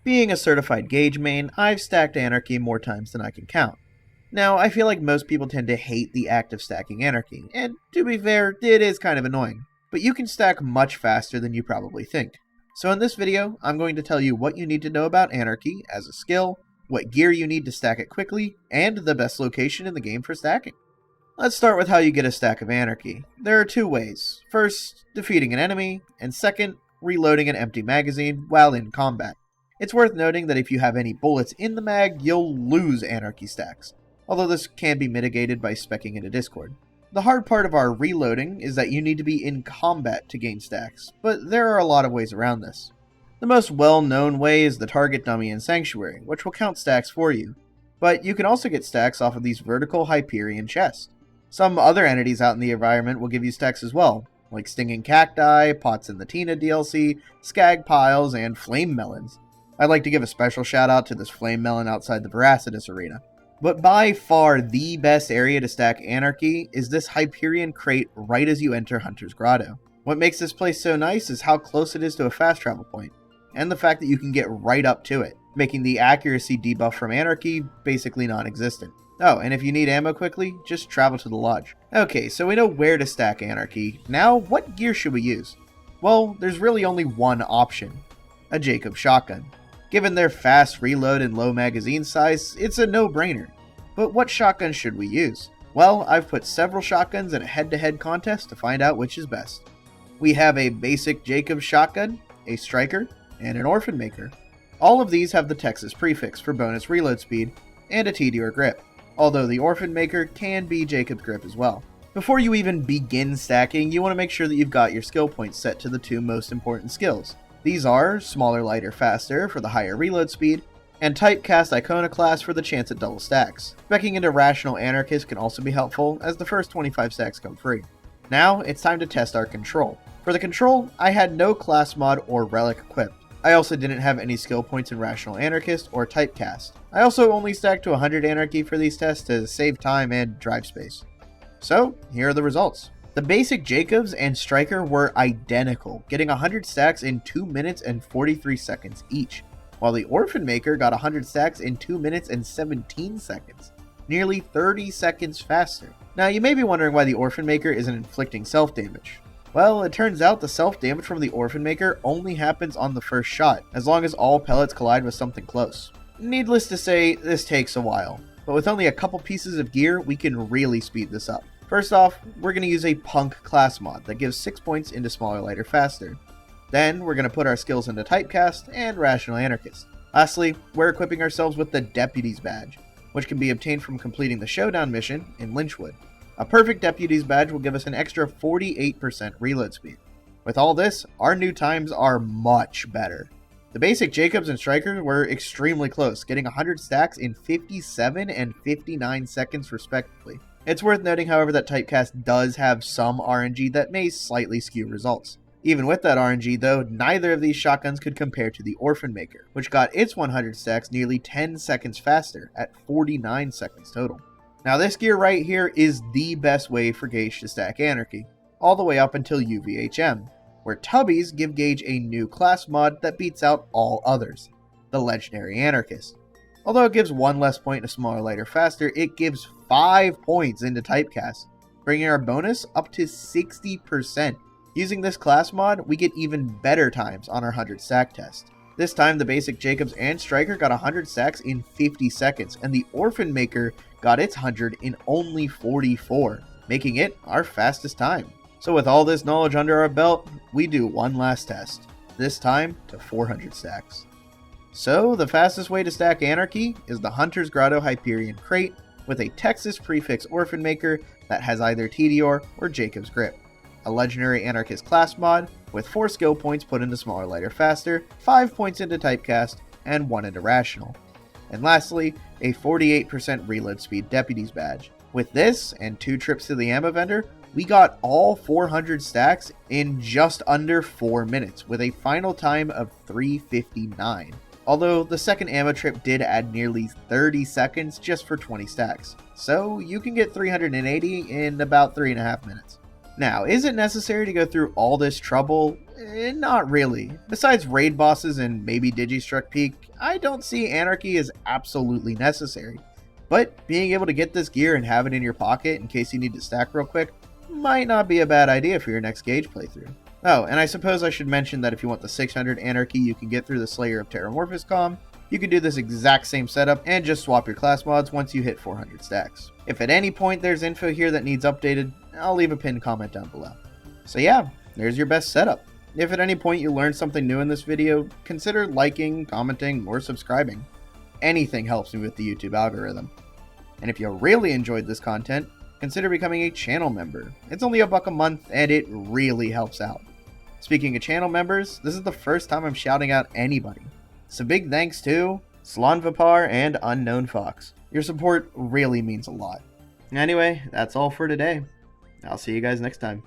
Being a certified gauge main, I've stacked Anarchy more times than I can count. Now, I feel like most people tend to hate the act of stacking Anarchy, and to be fair, it is kind of annoying. But you can stack much faster than you probably think. So in this video, I'm going to tell you what you need to know about Anarchy as a skill, what gear you need to stack it quickly, and the best location in the game for stacking. Let's start with how you get a stack of Anarchy. There are two ways. First, defeating an enemy, and second, reloading an empty magazine while in combat. It's worth noting that if you have any bullets in the mag, you'll lose Anarchy stacks, although this can be mitigated by speccing into Discord. The hard part of our reloading is that you need to be in combat to gain stacks, but there are a lot of ways around this. The most well-known way is the target dummy in Sanctuary, which will count stacks for you, but you can also get stacks off of these vertical Hyperion chests. Some other entities out in the environment will give you stacks as well, like Stinging Cacti, Pots in the Tina DLC, Skag Piles, and Flame Melons. I'd like to give a special shout out to this Flame Melon outside the Veracitus Arena. But by far the best area to stack Anarchy is this Hyperion crate right as you enter Hunter's Grotto. What makes this place so nice is how close it is to a fast travel point, and the fact that you can get right up to it, making the accuracy debuff from Anarchy basically non-existent. Oh, and if you need ammo quickly, just travel to the lodge. Okay, so we know where to stack Anarchy. Now, what gear should we use? Well, there's really only one option: a Jacob shotgun. Given their fast reload and low magazine size, it's a no-brainer. But what shotgun should we use? Well, I've put several shotguns in a head-to-head contest to find out which is best. We have a basic Jacob shotgun, a striker, and an orphan maker. All of these have the Texas prefix for bonus reload speed, and a TDR grip, although the orphan maker can be Jacob's grip as well. Before you even begin stacking, you want to make sure that you've got your skill points set to the two most important skills. These are Smaller, Lighter, Faster for the higher reload speed, and Typecast Iconoclast for the chance at double stacks. Specking into Rational Anarchist can also be helpful, as the first 25 stacks come free. Now, it's time to test our control. For the control, I had no class mod or relic equipped. I also didn't have any skill points in Rational Anarchist or Typecast. I also only stacked to 100 Anarchy for these tests to save time and drive space. So, here are the results. The basic Jacobs and Striker were identical, getting 100 stacks in 2 minutes and 43 seconds each, while the Orphan Maker got 100 stacks in 2 minutes and 17 seconds, nearly 30 seconds faster. Now you may be wondering why the Orphan Maker isn't inflicting self-damage. Well, it turns out the self-damage from the Orphan Maker only happens on the first shot, as long as all pellets collide with something close. Needless to say, this takes a while, but with only a couple pieces of gear, we can really speed this up. First off, we're going to use a Punk class mod that gives 6 points into Smaller, Lighter, Faster. Then, we're going to put our skills into Typecast and Rational Anarchist. Lastly, we're equipping ourselves with the Deputy's Badge, which can be obtained from completing the Showdown mission in Lynchwood. A perfect Deputy's Badge will give us an extra 48% reload speed. With all this, our new times are much better. The basic Jacobs and Strikers were extremely close, getting 100 stacks in 57 and 59 seconds respectively. It's worth noting, however, that Typecast does have some RNG that may slightly skew results. Even with that RNG though, neither of these shotguns could compare to the Orphan Maker, which got its 100 stacks nearly 10 seconds faster at 49 seconds total. Now this gear right here is the best way for Gage to stack Anarchy, all the way up until UVHM, where Tubbies give Gage a new class mod that beats out all others, the Legendary Anarchist. Although it gives 1 less point to Smaller, Lighter, Faster, it gives 5 points into Typecast, bringing our bonus up to 60%. Using this class mod, we get even better times on our 100 stack test. This time, the basic Jacobs and Striker got 100 stacks in 50 seconds, and the Orphan Maker got its 100 in only 44, making it our fastest time. So with all this knowledge under our belt, we do one last test, this time to 400 stacks. So, the fastest way to stack Anarchy is the Hunter's Grotto Hyperion crate with a Texas prefix Orphan Maker that has either TDR or Jacob's grip, a Legendary Anarchist class mod with 4 skill points put into Smaller, Lighter, Faster, 5 points into Typecast, and 1 into Rational. And lastly, a 48% reload speed Deputy's Badge. With this and 2 trips to the ammo vendor, we got all 400 stacks in just under 4 minutes with a final time of 3:59. Although the second ammo trip did add nearly 30 seconds just for 20 stacks. So you can get 380 in about 3.5 minutes. Now, is it necessary to go through all this trouble? Not really. Besides raid bosses and maybe Digistruct Peak, I don't see Anarchy as absolutely necessary. But being able to get this gear and have it in your pocket in case you need to stack real quick might not be a bad idea for your next Gauge playthrough. Oh, and I suppose I should mention that if you want the 600 Anarchy you can get through the Slayer of Terramorphous comm, you can do this exact same setup and just swap your class mods once you hit 400 stacks. If at any point there's info here that needs updated, I'll leave a pinned comment down below. So yeah, there's your best setup. If at any point you learned something new in this video, consider liking, commenting, or subscribing. Anything helps me with the YouTube algorithm. And if you really enjoyed this content, consider becoming a channel member. It's only $1 a month and it really helps out. Speaking of channel members, this is the first time I'm shouting out anybody. So big thanks to Slonvapar and Unknown Fox. Your support really means a lot. Anyway, that's all for today. I'll see you guys next time.